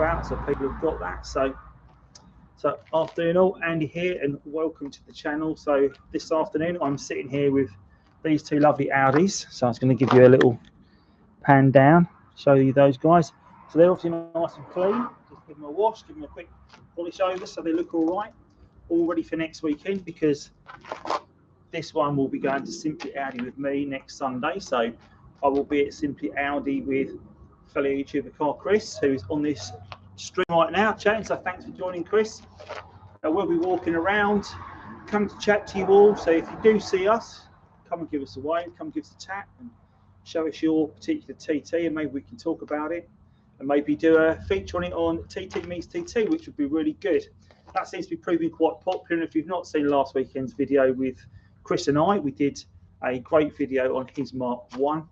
about, so people have got that. So afternoon all, Andy here, and welcome to the channel. So this afternoon I'm sitting here with these two lovely Audis. So I was going to give you a little pan down, show you those guys. So they're obviously nice and clean. Just give them a wash, give them a quick polish over, so they look all right, all ready for next weekend, because this one will be going to Simply Audi with me next Sunday. So I will be at Simply Audi with fellow YouTuber car Chris, who's on this stream right now chatting. So thanks for joining, Chris. We'll be walking around, come to chat to you all. So if you do see us, come and give us a wave, come give us a tap and show us your particular TT, and maybe we can talk about it and maybe do a feature on it on TT Meets TT, which would be really good. That seems to be proving quite popular. And if you've not seen last weekend's video with Chris and I, we did a great video on his Mark 1.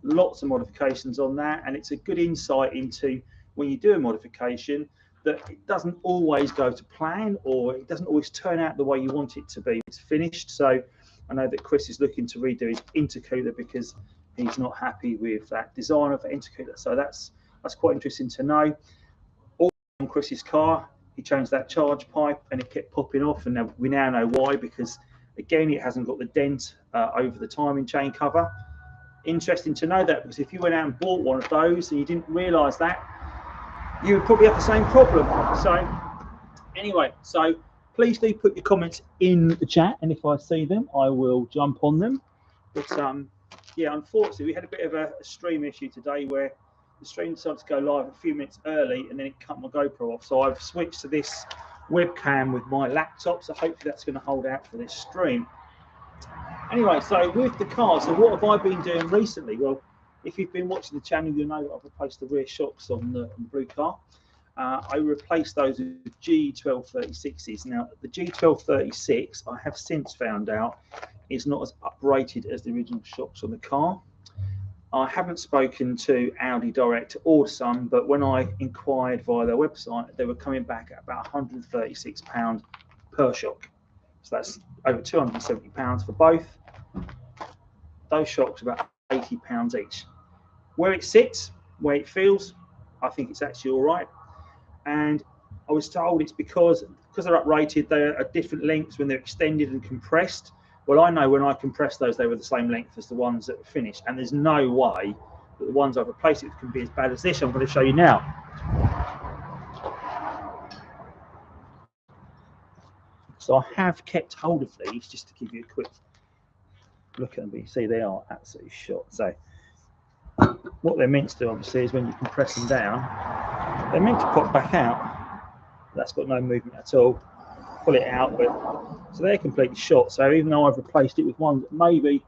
Lots of modifications on that, and it's a good insight into when you do a modification that it doesn't always go to plan, or it doesn't always turn out the way you want it to be. It's finished. So I know that Chris is looking to redo his intercooler because he's not happy with that design of the intercooler. So that's quite interesting to know. All on Chris's car, he changed that charge pipe and it kept popping off, and we now know why, because again it hasn't got the dent over the timing chain cover. Interesting to know that, because if you went out and bought one of those and you didn't realise that, you would probably have the same problem. So anyway, so please do put your comments in the chat, and if I see them I will jump on them. But yeah, unfortunately we had a bit of a stream issue today where the stream decided to go live a few minutes early and then it cut my GoPro off. So I've switched to this webcam with my laptop, so hopefully that's going to hold out for this stream. Anyway, so with the car, so what have I been doing recently? Well, if you've been watching the channel, you'll know that I've replaced the rear shocks on the blue car. I replaced those with G1236s. Now, the G1236, I have since found out, is not as uprated as the original shocks on the car. I haven't spoken to Audi direct to order some, but when I inquired via their website, they were coming back at about £136 per shock. So that's over £270 for both. Those shocks are about £80 each. Where it sits, where it feels, I think it's actually all right. And I was told it's because they're uprated, they're at different lengths when they're extended and compressed. Well, I know when I compressed those, they were the same length as the ones that were finished. And there's no way that the ones I've replaced it with can be as bad as this. I'm going to show you now. So I have kept hold of these just to give you a quick look at them. But you see they are absolutely shot. So what they're meant to do, obviously, is when you compress them down, they're meant to pop back out. That's got no movement at all. Pull it out, but so they're completely shot. So even though I've replaced it with ones that maybe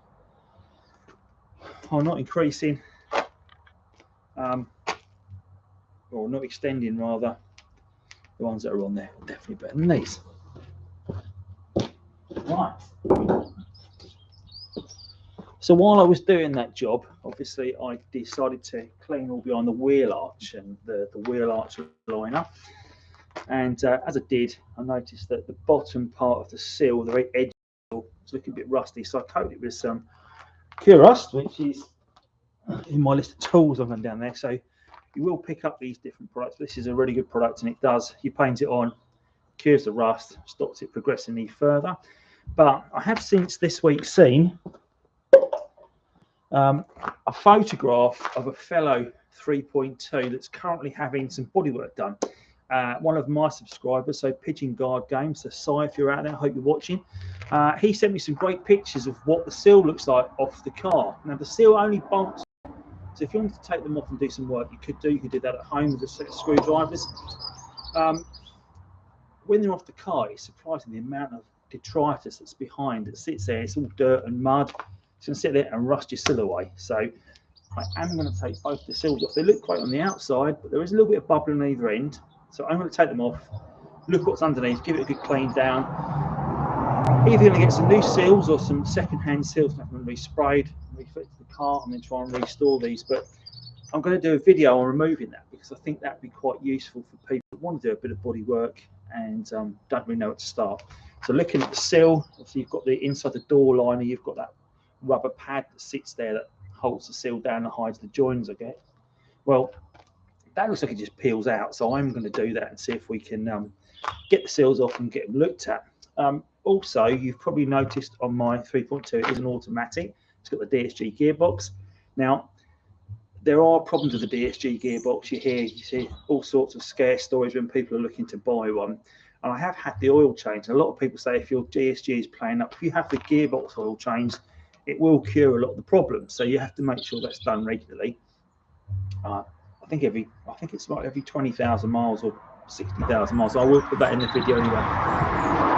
are not increasing, or not extending rather, the ones that are on there are definitely better than these. Right. So while I was doing that job, obviously I decided to clean all behind the wheel arch and the wheel arch liner. And as I did, I noticed that the bottom part of the seal, the very edge, was looking a bit rusty. So I coated it with some Cure Rust, which is in my list of tools I've got down there. So you will pick up these different products. This is a really good product, and it does. You paint it on, cures the rust, stops it progressing any further. But I have since this week seen a photograph of a fellow 3.2 that's currently having some bodywork done. One of my subscribers, so Pigeon Guard Games, so Si, if you're out there, I hope you're watching. He sent me some great pictures of what the seal looks like off the car. Now the seal only bolts, so if you wanted to take them off and do some work, you could do that at home with a set of screwdrivers. When they're off the car, it's surprising the amount of detritus that's behind that sits there. It's all dirt and mud. It's going to sit there and rust your seal away. So I am going to take both the seals off. They look great on the outside, but there is a little bit of bubble on either end. So I'm going to take them off, look what's underneath, give it a good clean down. Either going to get some new seals or some second-hand seals that have been resprayed, refit to the car, and then try and restore these. But I'm going to do a video on removing that, because I think that would be quite useful for people who want to do a bit of body work and don't really know where to start. So looking at the seal, obviously you've got the inside the door liner, you've got that rubber pad that sits there that holds the seal down and hides the joins, I guess. Well, that looks like it just peels out. So I'm going to do that and see if we can get the seals off and get them looked at. Also, you've probably noticed on my 3.2 it is an automatic. It's got the DSG gearbox. Now, there are problems with the DSG gearbox. You see all sorts of scare stories when people are looking to buy one. And I have had the oil change. A lot of people say if your DSG is playing up, if you have the gearbox oil change, it will cure a lot of the problems. So you have to make sure that's done regularly. I think it's like every 20,000 miles or 60,000 miles. So I will put that in the video anyway.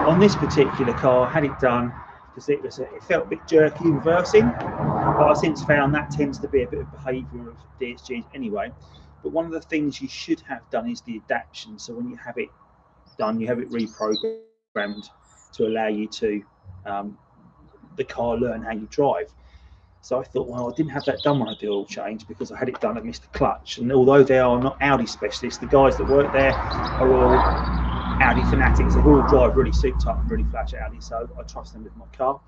On this particular car, I had it done because it felt a bit jerky in reversing, but I've since found that tends to be a bit of behaviour of DSGs anyway. But one of the things you should have done is the adaptation. So when you have it done, you have it reprogrammed to allow you to the car learn how you drive. So I thought, well, I didn't have that done when I did the oil change because I had it done at Mr. Clutch. And although they are not Audi specialists, the guys that work there are all Audi fanatics. They all drive really souped up and really flash Audi, so I trust them with my car.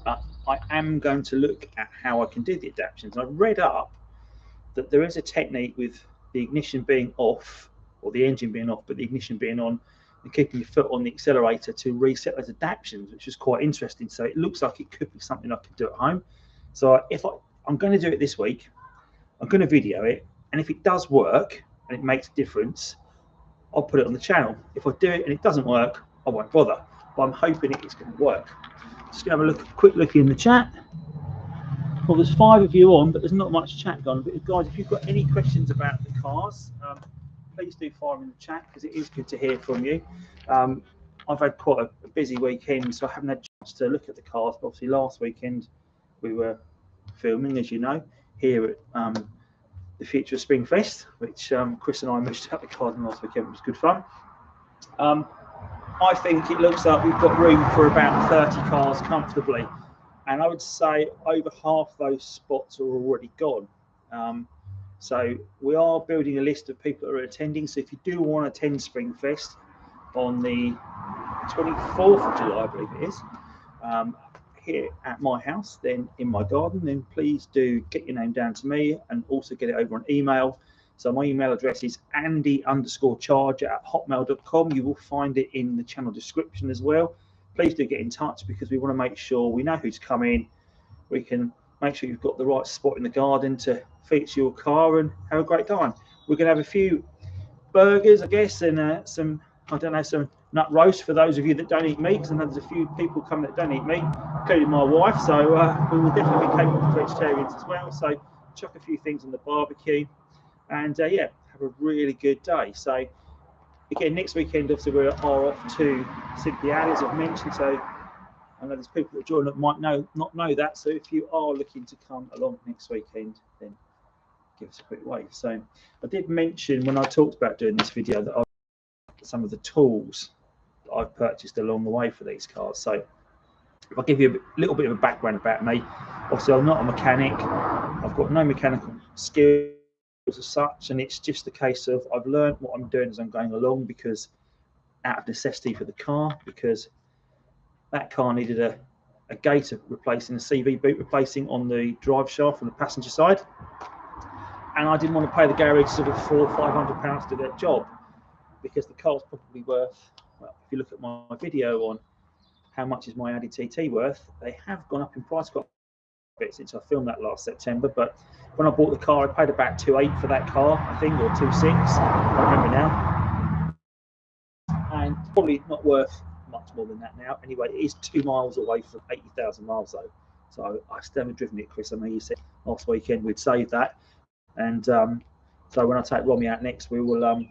I am going to look at how I can do the adaptations. I read up that there is a technique with the ignition being off, or the engine being off, but the ignition being on, and keeping your foot on the accelerator to reset those adaptations, which is quite interesting. So it looks like it could be something I could do at home. So I'm going to do it this week, I'm going to video it, and if it does work and it makes a difference, I'll put it on the channel. If I do it and it doesn't work, I won't bother. But I'm hoping it's going to work. Just going to have a quick look in the chat. Well, there's 5 of you on, but there's not much chat going. But guys, if you've got any questions about the cars, please do fire them in the chat because it is good to hear from you. I've had quite a busy weekend, so I haven't had a chance to look at the cars. But obviously, last weekend we were filming, as you know, here at the future of SpringFest, which Chris and I moved out the cars last weekend. It was good fun. I think it looks like we've got room for about 30 cars comfortably, and I would say over half those spots are already gone. So we are building a list of people that are attending. So if you do want to attend SpringFest on the 24th of July, I believe it is, here at my house, then in my garden, then please do get your name down to me and also get it over on email. So my email address is Andy_Charger@hotmail.com. You will find it in the channel description as well. Please do get in touch because we want to make sure we know who's coming. We can make sure you've got the right spot in the garden to feature your car and have a great time. We're going to have a few burgers, I guess, and some nut roast for those of you that don't eat meat, because I know there's a few people coming that don't eat meat, including my wife. So we will definitely be capable of vegetarians as well. So chuck a few things on the barbecue, and yeah, have a really good day. So again, next weekend, obviously, we are off to Simply Audi, as I've mentioned. So I know there's people that join that might not know that. So if you are looking to come along next weekend, then give us a quick wave. So I did mention when I talked about doing this video that some of the tools that I've purchased along the way for these cars. So if I give you a little bit of a background about me, obviously I'm not a mechanic. I've got no mechanical skills as such, and it's just a case of I've learned what I'm doing as I'm going along, because out of necessity for the car, because that car needed a gate replacing, a CV boot replacing on the drive shaft on the passenger side, and I didn't want to pay the garage sort of £400 or £500 to do that job, because the car's probably worth, well, if you look at my video on how much is my Audi TT worth, they have gone up in price quite a bit since I filmed that last September. But when I bought the car, I paid about £2,800 for that car, I think, or £2,600, I don't remember now, and probably not worth much more than that now. Anyway, it is 2 miles away from 80,000 miles though, so I still haven't driven it, Chris. I know you said last weekend we'd save that, and so when I take Romy out next, we will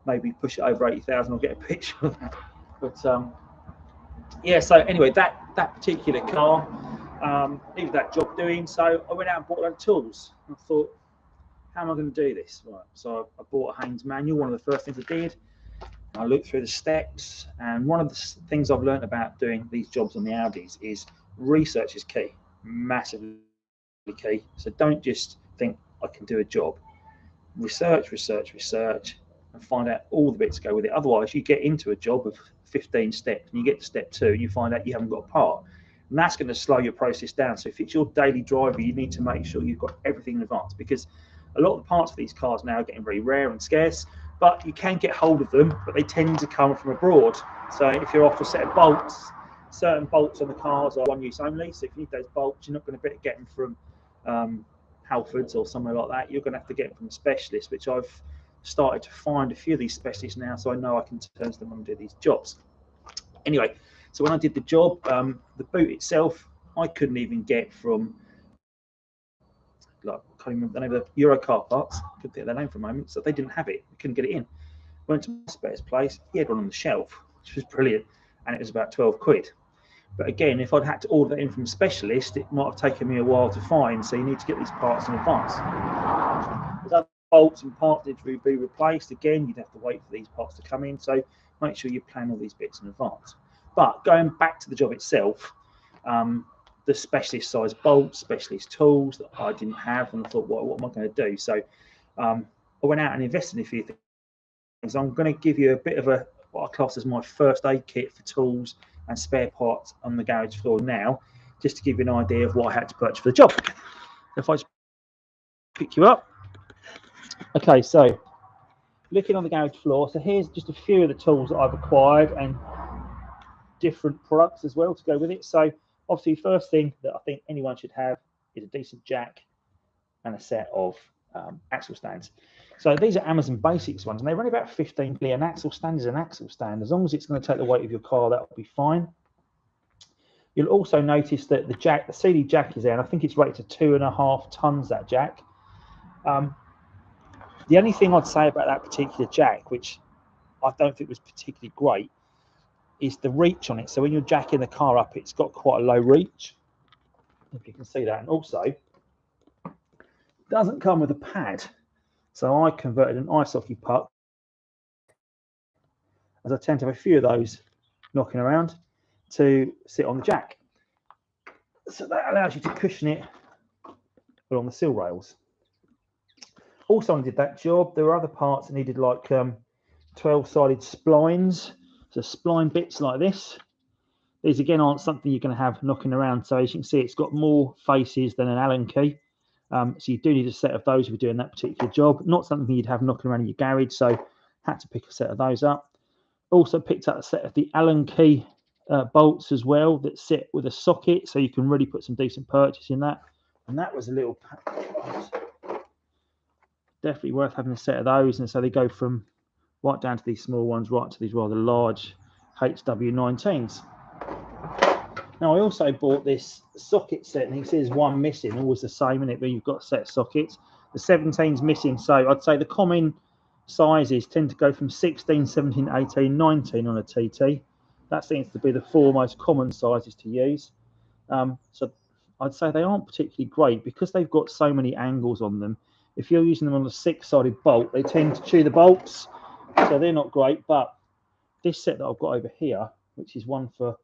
maybe push it over 80,000. I'll get a picture of that. But yeah, so anyway, that particular car needed that job doing, so I went out and bought a load of tools. I thought, how am I going to do this? Right, so I bought a Haynes manual, one of the first things I did. I looked through the steps, and one of the things I've learned about doing these jobs on the Audis is research is key, massively key. So don't just think I can do a job. Research, and find out all the bits that go with it. Otherwise, you get into a job of 15 steps, and you get to step 2, and you find out you haven't got a part, and that's going to slow your process down. So if it's your daily driver, you need to make sure you've got everything in advance, because A lot of the parts for these cars now are getting very rare and scarce, but you can get hold of them, but they tend to come from abroad. So if you're after a set of bolts, certain bolts on the cars are one use only. So if you need those bolts, you're not going to get them from Halfords or somewhere like that. You're going to have to get them from a specialist, which I've started to find a few of these specialists now, so I know I can turn to them and do these jobs. Anyway, so when I did the job, the boot itself, I couldn't even get from, like, I can't remember the name of the Euro car parts. I couldn't think of their name for a moment, so they didn't have it. We couldn't get it in. Went to my spares place. He had one on the shelf, which was brilliant, and it was about 12 quid. But again, if I'd had to order that in from a specialist, it might have taken me a while to find. So you need to get these parts in advance. There's other bolts and parts that need to be replaced. Again, you'd have to wait for these parts to come in. So make sure you plan all these bits in advance. But going back to the job itself, the specialist size bolts, specialist tools that I didn't have, and I thought, what am I going to do? So I went out and invested in a few things. I'm going to give you a bit of what I class as my first aid kit for tools and spare parts on the garage floor now, just to give you an idea of what I had to purchase for the job. If I just pick you up. Okay, so looking on the garage floor, so here's just a few of the tools that I've acquired and different products as well to go with it. So obviously, first thing that I think anyone should have is a decent jack and a set of axle stands. So these are Amazon Basics ones, and they run about 15p. An axle stand is an axle stand. As long as it's going to take the weight of your car, that will be fine. You'll also notice that the CD jack is there, and I think it's rated to 2.5 tons, that jack. The only thing I'd say about that particular jack, which I don't think was particularly great, is the reach on it. So when you're jacking the car up, it's got quite a low reach, if you can see that. And also, it doesn't come with a pad. So I converted an ice hockey puck, as I tend to have a few of those knocking around, to sit on the jack. So that allows you to cushion it along the sill rails. Also, when I did that job, there were other parts that needed like 12-sided splines. So spline bits like this. These again aren't something you're going to have knocking around. So as you can see, it's got more faces than an Allen key. So you do need a set of those if you're doing that particular job. Not something you'd have knocking around in your garage, so had to pick a set of those up. Also picked up a set of the Allen key bolts as well that sit with a socket, so you can really put some decent purchase in that. And that was a little definitely worth having a set of those. And so they go from right down to these small ones, right to these rather large HW19s. Now, I also bought this socket set, and you can see there's one missing, always the same, isn't it? But you've got a set of sockets. The 17's missing, so I'd say the common sizes tend to go from 16, 17, 18, 19 on a TT. That seems to be the 4 most common sizes to use. So I'd say they aren't particularly great because they've got so many angles on them. If you're using them on a 6-sided bolt, they tend to chew the bolts, so they're not great. But this set that I've got over here, which is one for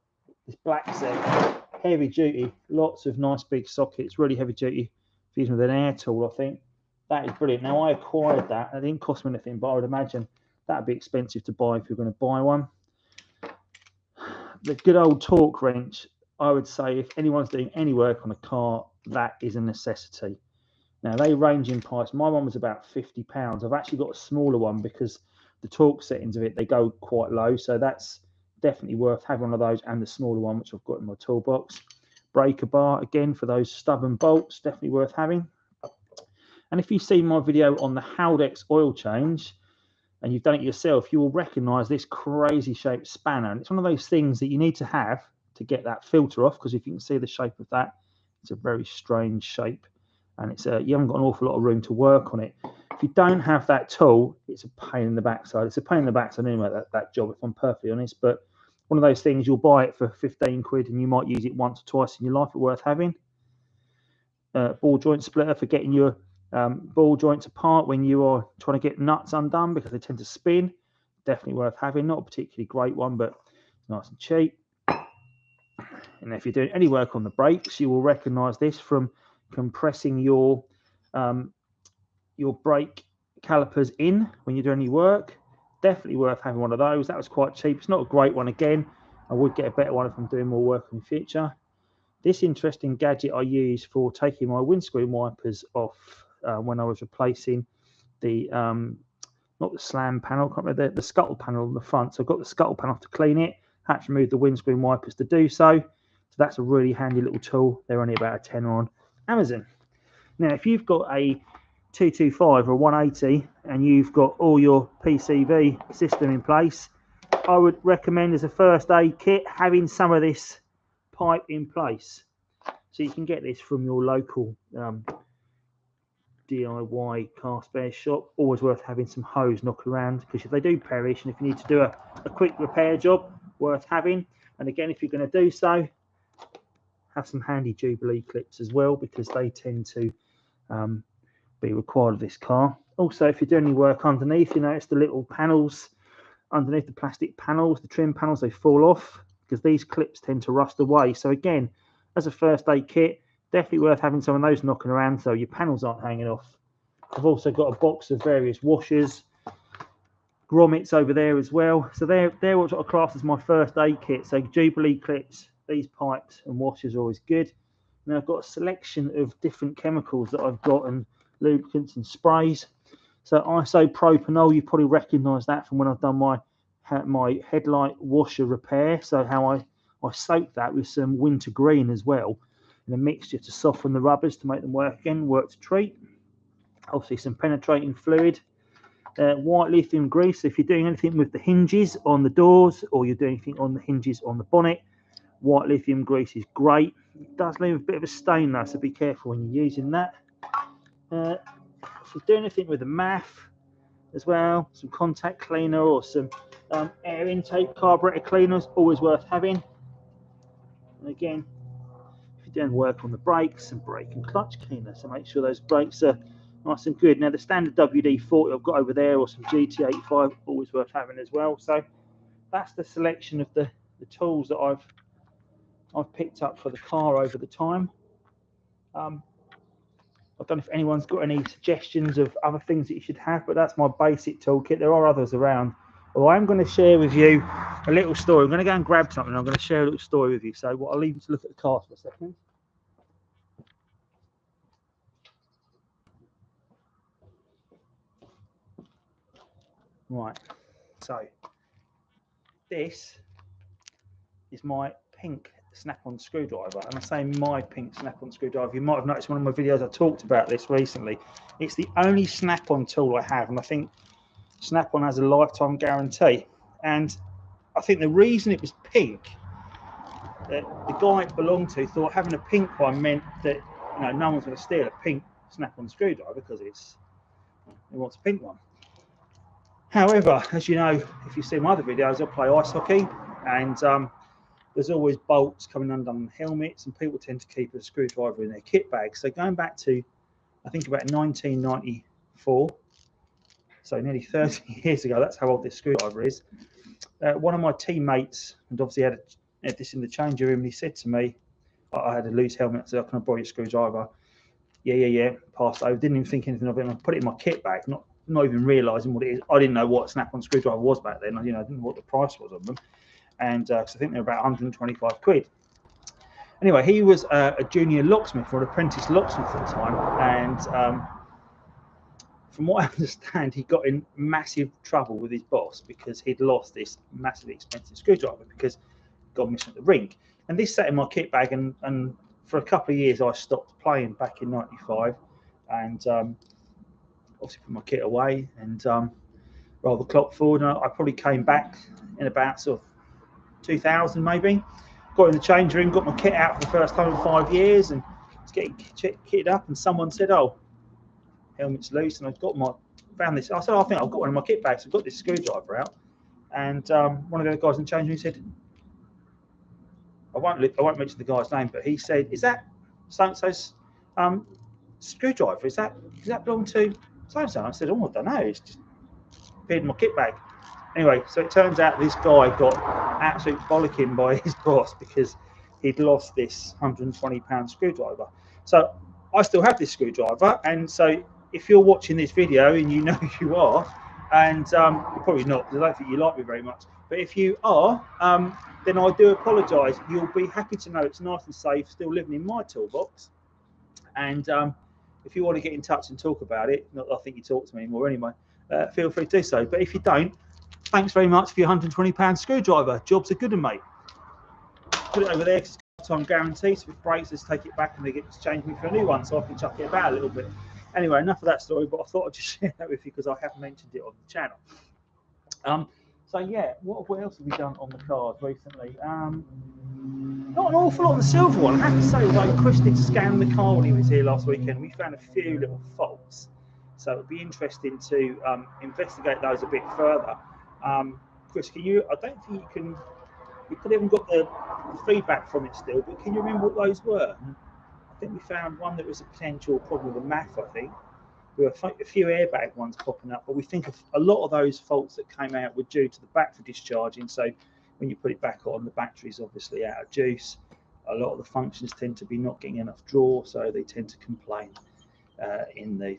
this black set, heavy duty, lots of nice big sockets, really heavy duty, using with an air tool, I think. That is brilliant. Now, I acquired that. It didn't cost me anything, but I would imagine that would be expensive to buy if you're going to buy one. The good old torque wrench, I would say if anyone's doing any work on a car, that is a necessity. Now, they range in price. My one was about £50. I've actually got a smaller one because the torque settings of it, they go quite low. So that's definitely worth having one of those, and the smaller one, which I've got in my toolbox. Breaker bar, again, for those stubborn bolts, definitely worth having. And if you've seen my video on the Haldex oil change, and you've done it yourself, you will recognise this crazy shaped spanner. And it's one of those things that you need to have to get that filter off, because if you can see the shape of that, it's a very strange shape. And it's you haven't got an awful lot of room to work on it. If you don't have that tool, it's a pain in the backside. It's a pain in the backside anyway, that job, if I'm perfectly honest. But one of those things, you'll buy it for 15 quid and you might use it once or twice in your life, but worth having. Ball joint splitter for getting your ball joints apart when you are trying to get nuts undone, because they tend to spin. Definitely worth having. Not a particularly great one, but nice and cheap. And if you're doing any work on the brakes, you will recognise this from compressing your brake calipers in when you're doing any work. Definitely worth having one of those. That was quite cheap. It's not a great one again. I would get a better one if I'm doing more work in the future. This interesting gadget I use for taking my windscreen wipers off when I was replacing the not the slam panel, can't remember, the scuttle panel on the front. So I've got the scuttle panel to clean it. Had to remove the windscreen wipers to do so. So that's a really handy little tool. They're only about a tenner on Amazon. Now, if you've got a 225 or 180 and you've got all your PCV system in place, I would recommend as a first aid kit having some of this pipe in place. So you can get this from your local DIY car spare shop. Always worth having some hose knocking around, because if they do perish and if you need to do a quick repair job, worth having. And again, if you're going to do so, have some handy Jubilee clips as well, because they tend to be required of this car. Also, if you're doing any work underneath, you notice the little panels underneath, the plastic panels, the trim panels, they fall off because these clips tend to rust away. So again, as a first aid kit, definitely worth having some of those knocking around so your panels aren't hanging off. I've also got a box of various washers, grommets over there as well. So they're what I class as my first aid kit. So Jubilee clips, these pipes and washers are always good. And I've got a selection of different chemicals that I've got, and lubricants and sprays. So isopropanol, you probably recognise that from when I've done my headlight washer repair. So how I soak that with some wintergreen as well, in a mixture to soften the rubbers to make them work again, work to treat. Obviously some penetrating fluid, white lithium grease. So if you're doing anything with the hinges on the doors, or you're doing anything on the hinges on the bonnet, white lithium grease is great. It does leave a bit of a stain though, so be careful when you're using that. If you're doing anything with the MAF as well, some contact cleaner or some air intake carburetor cleaners, always worth having. And again, if you're doing work on the brakes, some brake and clutch cleaner, so make sure those brakes are nice and good. Now the standard WD-40 I've got over there, or some GT85, always worth having as well. So that's the selection of the tools that I've picked up for the car over the time. I don't know if anyone's got any suggestions of other things that you should have, but that's my basic toolkit. There are others around. Well, I'm going to share with you a little story. I'm going to go and grab something. I'm going to share a little story with you. So I'll leave you to look at the car for a second. Right. So this is my pink snap-on screwdriver, and I say my pink snap-on screwdriver. You might have noticed one of my videos I talked about this recently. It's the only snap-on tool I have, and I think Snap-on has a lifetime guarantee. And I think the reason it was pink, that the guy it belonged to thought having a pink one meant that no one's going to steal a pink snap-on screwdriver because he wants a pink one. However, as you know, if you see my other videos, I play ice hockey, and there's always bolts coming undone helmets, and people tend to keep a screwdriver in their kit bag. So going back to, I think, about 1994, so nearly 30 years ago, that's how old this screwdriver is. One of my teammates, and obviously had this in the changing room, and he said to me, I had a loose helmet, I said, can I borrow your screwdriver? Yeah, passed over, didn't even think anything of it, and I put it in my kit bag, not even realising what it is. I didn't know what a snap-on screwdriver was back then. I didn't know what the price was of them. And cause I think they're about 125 quid. Anyway, he was a junior locksmith, or an apprentice locksmith at the time, and from what I understand, he got in massive trouble with his boss because he'd lost this massively expensive screwdriver because it got missing at the ring. And this sat in my kit bag, and for a couple of years I stopped playing back in '95, and obviously put my kit away and roll the clock forward. And I probably came back in about sort of 2000 maybe, got in the change room, got my kit out for the first time in 5 years, and was getting kitted up, and someone said, oh, helmet's loose, and found this. I said, I think I've got one in my kit bag, so I've got this screwdriver out. And one of the other guys in the change room said, I won't mention the guy's name, but he said, is that so-and-so's screwdriver? Does that belong to so-and-so? I said, oh, I don't know, it's just appeared in my kit bag. Anyway, so it turns out this guy got absolute bollocking by his boss because he'd lost this £120 screwdriver. So I still have this screwdriver, and so if you're watching this video, and you know you are, and you're probably not, because I don't think you like me very much, but if you are, then I do apologise. You'll be happy to know it's nice and safe, still living in my toolbox, and if you want to get in touch and talk about it, not that I think you talk to me anymore anyway, feel free to do so. But if you don't, thanks very much for your £120 screwdriver. Jobs are good, mate. Put it over there because it's time guaranteed. So if it breaks, let's take it back and they get to change me for a new one so I can chuck it about a little bit. Anyway, enough of that story, but I thought I'd just share that with you because I have mentioned it on the channel. So yeah, what else have we done on the cars recently? Not an awful lot on the silver one. I have to say, like Chris did scan the car when he was here last weekend. We found a few little faults, so it'd be interesting to investigate those a bit further. Chris, can you? I don't think you can. We probably haven't got the feedback from it still, but can you remember what those were? I think we found one that was a potential problem with the MAF. I think there were a few airbag ones popping up, but we think of a lot of those faults that came out were due to the battery discharging. So when you put it back on, the battery's obviously out of juice. A lot of the functions tend to be not getting enough draw, so they tend to complain in the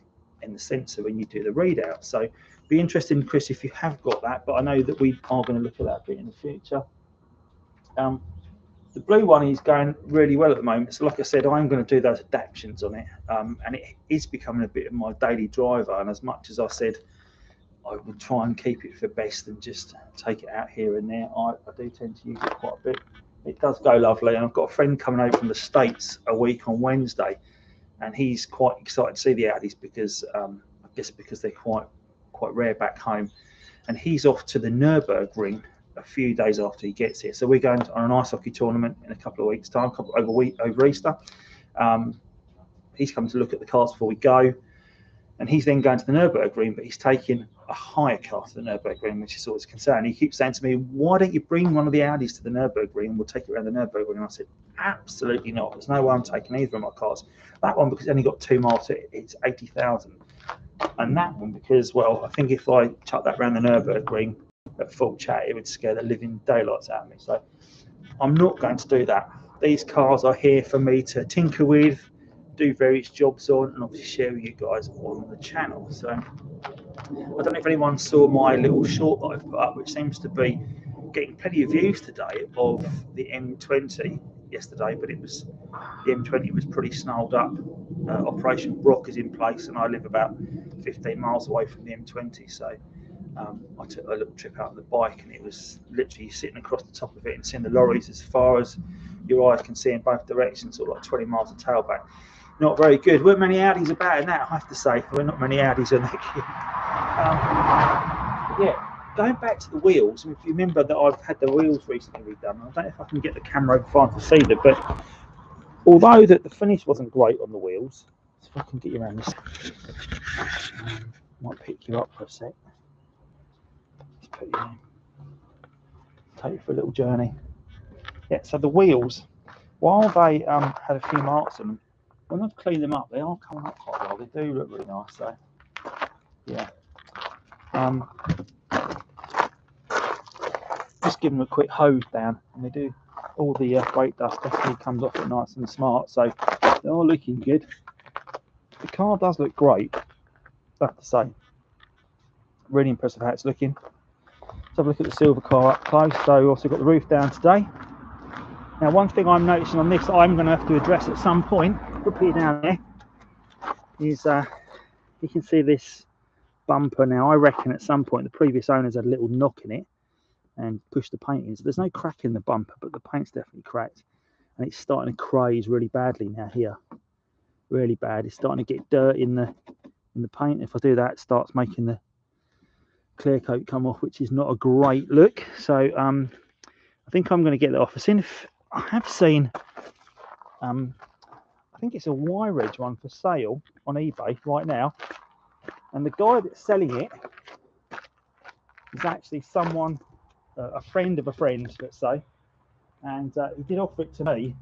sensor when you do the readout. So be interesting, Chris, if you have got that, but I know that we are going to look at that a bit in the future. The blue one is going really well at the moment. So like I said, I'm going to do those adaptions on it, and it is becoming a bit of my daily driver. And as much as I said I would try and keep it for best and just take it out here and there, I do tend to use it quite a bit. It does go lovely, and I've got a friend coming over from the States a week on Wednesday, and he's quite excited to see the Audis because I guess because they're quite rare back home, and he's off to the Nürburgring a few days after he gets here. So we're going on an ice hockey tournament in a couple of weeks' time, over Easter. He's coming to look at the cars before we go, and he's then going to the Nürburgring, but he's taking a hire car to the Nürburgring, which is always a concern. He keeps saying to me, why don't you bring one of the Audis to the Nürburgring and we'll take it around the Nürburgring? And I said, absolutely not. There's no way I'm taking either of my cars. That one, because it's only got 2 miles to it, it's 80,000. And that one, because, well, I think if I chuck that around the Nürburgring at full chat, it would scare the living daylights out of me. So I'm not going to do that. These cars are here for me to tinker with, do various jobs on, and obviously share with you guys on the channel. So I don't know if anyone saw my little short that I've put up, which seems to be getting plenty of views today, of the M20 yesterday, but the M20 was pretty snarled up. Operation Brock is in place, and I live about 15 miles away from the M20, so I took a little trip out on the bike, and it was literally sitting across the top of it and seeing the lorries as far as your eyes can see in both directions, sort of like 20 miles of tailback. Not very good. Weren't many Audis about in that, I have to say. There were not many Audis on that kit. Yeah, going back to the wheels, if you remember that I've had the wheels recently redone, I don't know if I can get the camera over fine to see them, but although that the finish wasn't great on the wheels, so if I can get you around this, might pick you up for a sec. Let's put you in. Take you for a little journey. Yeah, so the wheels, while they had a few marks on them, when I've cleaned them up, they are coming up quite well. They do look really nice, so yeah. Just give them a quick hose down, and they do. All the brake dust definitely comes off it nice and smart, so they're all looking good. The car does look great, I have to say. Really impressed with how it's looking. Let's have a look at the silver car up close. So we've also got the roof down today. Now, one thing I'm noticing on this, I'm going to have to address at some point, up here down there, is you can see this bumper now. I reckon at some point the previous owners had a little knock in it and pushed the paint in. So there's no crack in the bumper, but the paint's definitely cracked, and it's starting to craze really badly now here. Really bad. It's starting to get dirt in the paint. If I do that, it starts making the clear coat come off, which is not a great look. So I think I'm going to get that off. I have seen I think it's a Y-Reg one for sale on eBay right now, and the guy that's selling it is actually someone, a friend of a friend, let's say, and he did offer it to me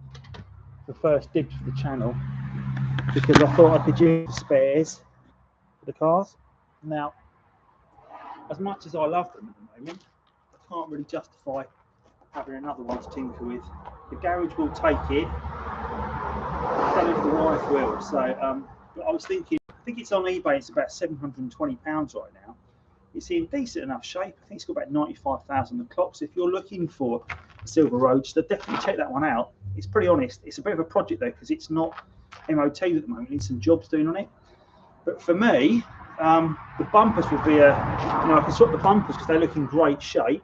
for first dibs for the channel because I thought I could use the spares for the cars. Now, as much as I love them at the moment, I can't really justify having another one to tinker with. The garage will take it. I don't know if the wife will. So, but I was thinking, I think it's on eBay. It's about £720 right now. It's in decent enough shape. I think it's got about 95,000 on the clock. So if you're looking for a silver roadster, definitely check that one out. It's pretty honest. It's a bit of a project though, because it's not MOT at the moment, needs some jobs doing on it. But for me, the bumpers would be I can swap the bumpers because they look in great shape.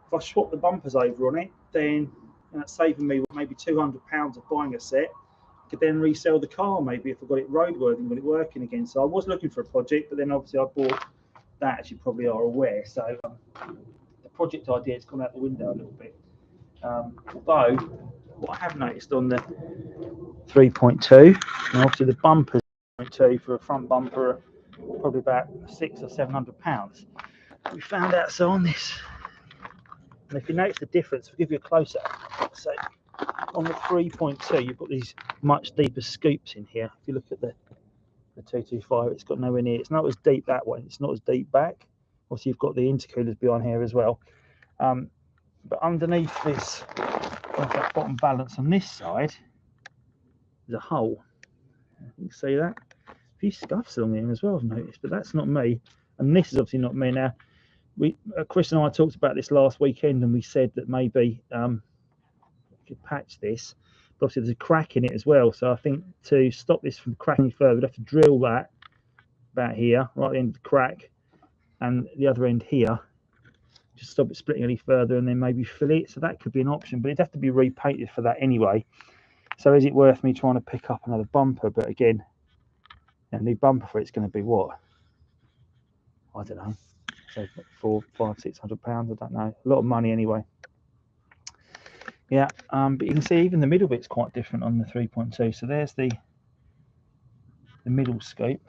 If I swap the bumpers over on it, then that's saving me maybe £200 of buying a set. I could then resell the car maybe if I got it roadworthy and got it working again. So I was looking for a project, but then obviously I bought that, as you probably are aware. So the project idea has gone out the window a little bit. Although what I have noticed on the 3.2, and obviously the bumpers 3.2 for a front bumper are probably about £600 or £700. We found out so on this, and if you notice the difference, I'll give you a close up. So on the 3.2, you've got these much deeper scoops in here. If you look at the 225, it's got nowhere near. It's not as deep that way. It's not as deep back. Obviously, you've got the intercoolers behind here as well. But underneath this, that bottom balance on this side, there's a hole. You can see that. A few scuffs on here as well, I've noticed, but that's not me. And this is obviously not me. Now, Chris and I talked about this last weekend, and we said that maybe we could patch this. But obviously, there's a crack in it as well. So I think to stop this from cracking further, we'd have to drill that about here, right at the end of the crack, and the other end here, just stop it splitting any further, and then maybe fill it. So that could be an option, but it'd have to be repainted for that anyway. So is it worth me trying to pick up another bumper? But again, a new bumper for it's going to be what? I don't know. So £400, £500, £600. I don't know. A lot of money anyway. Yeah, but you can see even the middle bit's quite different on the 3.2. So there's the middle scope.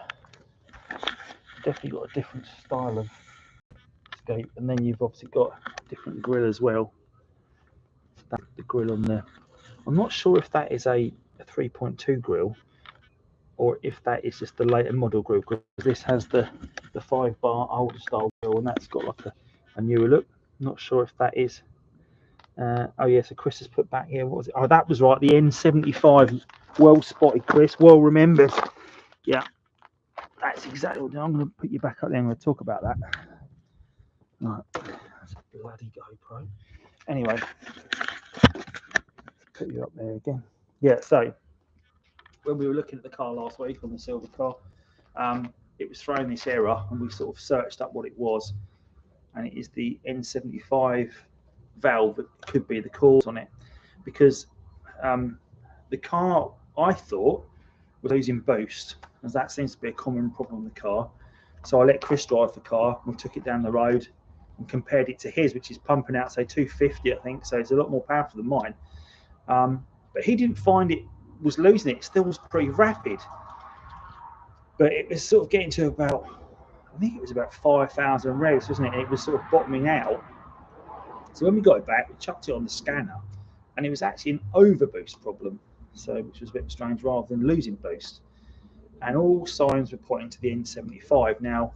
Definitely got a different style of scope, and then you've obviously got a different grill as well. That's the grill on there. I'm not sure if that is a 3.2 grill or if that is just the later model grill, because this has the 5-bar older style grill, and that's got like a newer look. I'm not sure if that is. Oh yeah, so Chris has put back here. What was it? Oh, that was right. The N75. Well spotted, Chris. Well remembered. Yeah, that's exactly what I'm going to put you back up there. I'm going to talk about that. Right, that's a bloody GoPro. Anyway, let's put you up there again. Yeah, so when we were looking at the car last week on the silver car, it was throwing this error, and we sort of searched up what it was, and it is the N75 valve that could be the cause on it, because the car, I thought, was losing boost, as that seems to be a common problem in the car. So I let Chris drive the car, and we took it down the road and compared it to his, which is pumping out, say, 250, I think, so it's a lot more powerful than mine. But he didn't find it was losing it. It still was pretty rapid, but it was sort of getting to about, I think it was about 5,000 revs, wasn't it? And it was sort of bottoming out. So when we got it back, we chucked it on the scanner, and it was actually an overboost problem, so which was a bit strange, rather than losing boost. And all signs were pointing to the N75. Now,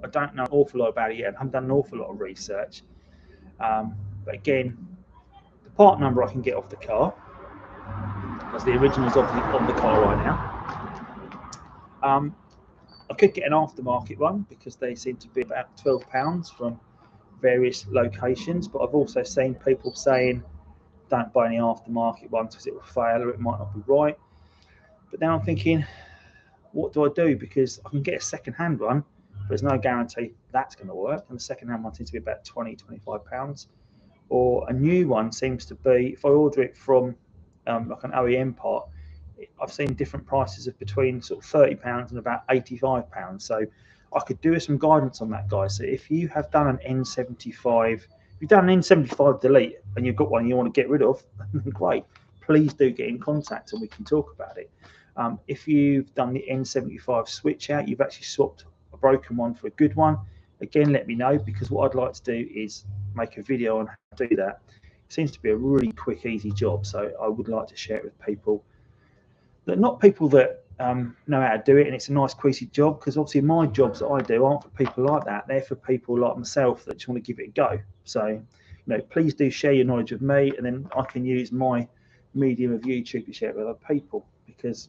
I don't know an awful lot about it yet. I haven't done an awful lot of research. But again, the part number I can get off the car, because the original's on the car right now. I could get an aftermarket one, because they seem to be about £12 from various locations, but I've also seen people saying don't buy any aftermarket ones because it will fail or it might not be right. But now I'm thinking, what do I do? Because I can get a second-hand one, but there's no guarantee that's going to work, and the second-hand one seems to be about £20–25, or a new one seems to be, if I order it from like an OEM part, I've seen different prices of between sort of £30 and about £85. So I could do some guidance on that, guys. So if you have done an N75, if you've done an N75 delete and you've got one you want to get rid of, great. Please do get in contact and we can talk about it. If you've done the N75 switch out, you've actually swapped a broken one for a good one, again, let me know, because what I'd like to do is make a video on how to do that. It seems to be a really quick, easy job, so I would like to share it with people. Not people that know how to do it, and it's a nice, quick job, because obviously my jobs that I do aren't for people like that. They're for people like myself that just want to give it a go. So, please do share your knowledge with me, and then I can use my medium of YouTube to share it with other people. Because,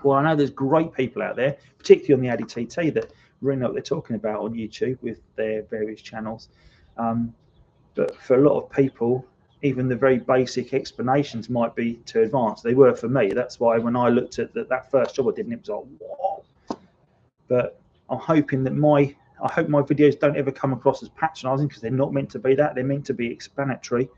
well, I know there's great people out there, particularly on the Audi TT, that really know what they're talking about on YouTube with their various channels. But for a lot of people, even the very basic explanations might be too advanced. They were for me. That's why when I looked at that first job I did, it was like, whoa. But I'm hoping that I hope my videos don't ever come across as patronising, because they're not meant to be that. They're meant to be explanatory.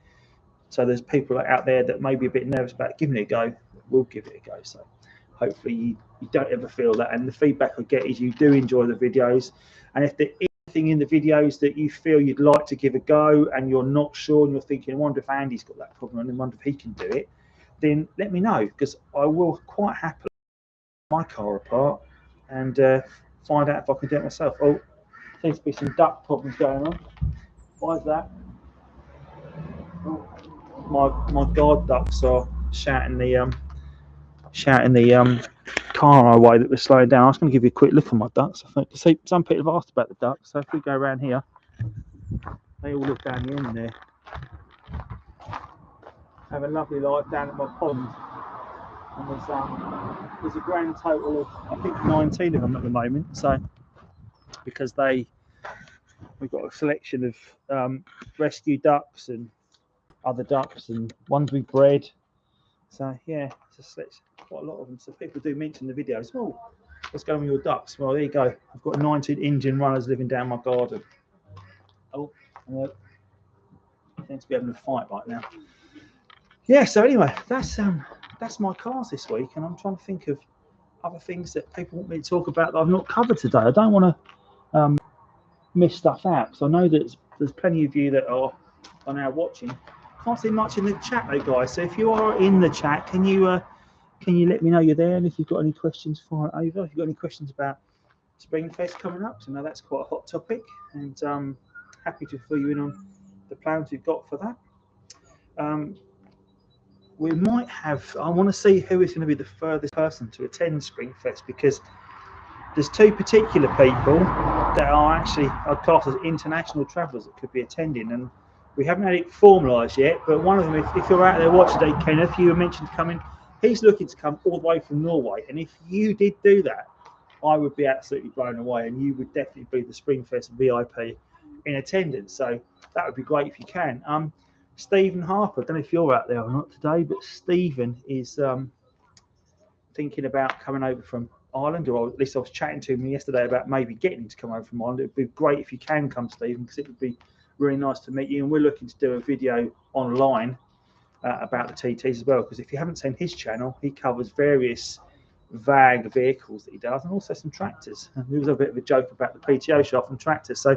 So there's people out there that may be a bit nervous about giving it a go. We'll give it a go. So hopefully you don't ever feel that. And the feedback I get is you do enjoy the videos. And if there is anything in the videos that you feel you'd like to give a go and you're not sure and you're thinking, I wonder if Andy's got that problem and I wonder if he can do it, then let me know, because I will quite happily take my car apart and find out if I can do it myself. Oh, seems to be some duct problems going on. Why is that? Oh, my guard ducts are shouting the car away that we're slowing down. I was going to give you a quick look on my ducts. I think, see, some people have asked about the ducts, so if we go around here, they all look down the end there. Have a lovely life down at my pond, and there's a grand total of, I think, 19 of them at the moment. So because we've got a selection of rescue ducks and other ducks and ones we bred. So yeah, it's quite a lot of them. So people do mention the videos. Oh, what's going on with your ducks? Well, there you go. I've got 19 Indian runners living down my garden. Oh, seems to be having a fight right now. Yeah. So anyway, that's my cars this week, and I'm trying to think of other things that people want me to talk about that I've not covered today. I don't want to miss stuff out, because I know that there's plenty of you that are now watching. Can't see much in the chat though, guys. So if you are in the chat, can you let me know you're there? And if you've got any questions, fire it over. If you've got any questions about SpringFest coming up, so now that's quite a hot topic, and happy to fill you in on the plans we've got for that. We might have. I want to see who is going to be the furthest person to attend SpringFest, because there's two particular people that are classed as international travellers that could be attending, and we haven't had it formalised yet, but one of them, if you're out there watching today, Kenneth, you were mentioned coming, he's looking to come all the way from Norway, and if you did do that, I would be absolutely blown away, and you would definitely be the SpringFest VIP in attendance, so that would be great if you can. Stephen Harper, I don't know if you're out there or not today, but Stephen is thinking about coming over from Ireland, or at least I was chatting to him yesterday about maybe getting him to come over from Ireland. It would be great if you can come, Stephen, because it would be really nice to meet you, and we're looking to do a video online about the TTs as well, because if you haven't seen his channel, he covers various VAG vehicles that he does, and also some tractors. And there was a bit of a joke about the PTO shop and tractors. So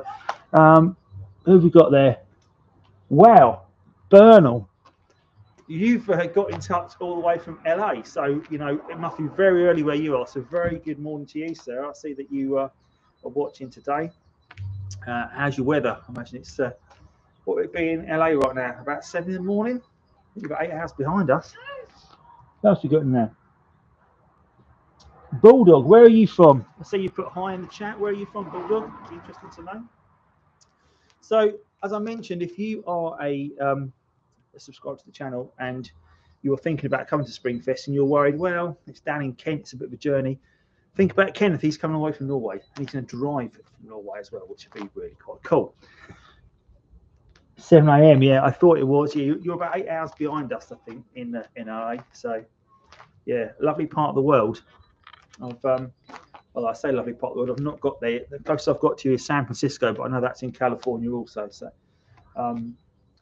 who have we got there? Wow, Bernal, you've got in touch all the way from LA, so you know it must be very early where you are, so very good morning to you, sir. I see that you are watching today. How's your weather? I imagine it's what would it be in LA right now? About 7 in the morning. You've got 8 hours behind us. What else you got in there? Bulldog, where are you from? I see you put hi in the chat. Where are you from, Bulldog? It's interesting to know. So, as I mentioned, if you are a subscriber to the channel and you're thinking about coming to SpringFest and you're worried, well, it's down in Kent, it's a bit of a journey. Think about Kenneth, he's coming away from Norway, and he's going to drive from Norway as well, which would be really quite cool. 7 a.m, yeah, I thought it was. You're about 8 hours behind us, I think, in LA. So, yeah, lovely part of the world. Well, I say lovely part of the world. I've not got there. The closest I've got to you is San Francisco, but I know that's in California also. So,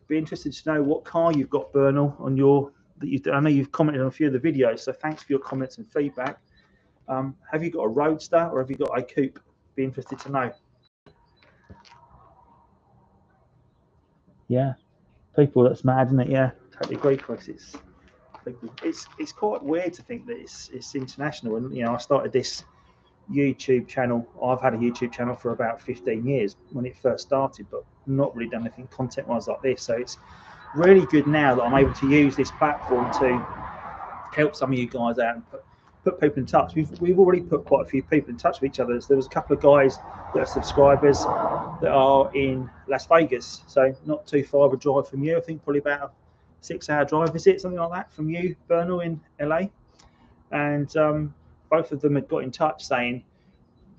be interested to know what car you've got, Bernal, on your. I know you've commented on a few of the videos, so thanks for your comments and feedback. Have you got a Roadster or have you got a coupe? Be interested to know. Yeah, people, that's mad, isn't it? Yeah, totally agree, Chris. It's quite weird to think that it's international. And you know, I started this YouTube channel. I've had a YouTube channel for about 15 years when it first started, but not really done anything content-wise like this. So it's really good now that I'm able to use this platform to help some of you guys out and put people in touch. We've already put quite a few people in touch with each other. So there was a couple of guys that are subscribers that are in Las Vegas, so not too far of a drive from you. I think probably about a 6-hour drive, is it, something like that, from you, Bernal, in LA. And both of them had got in touch saying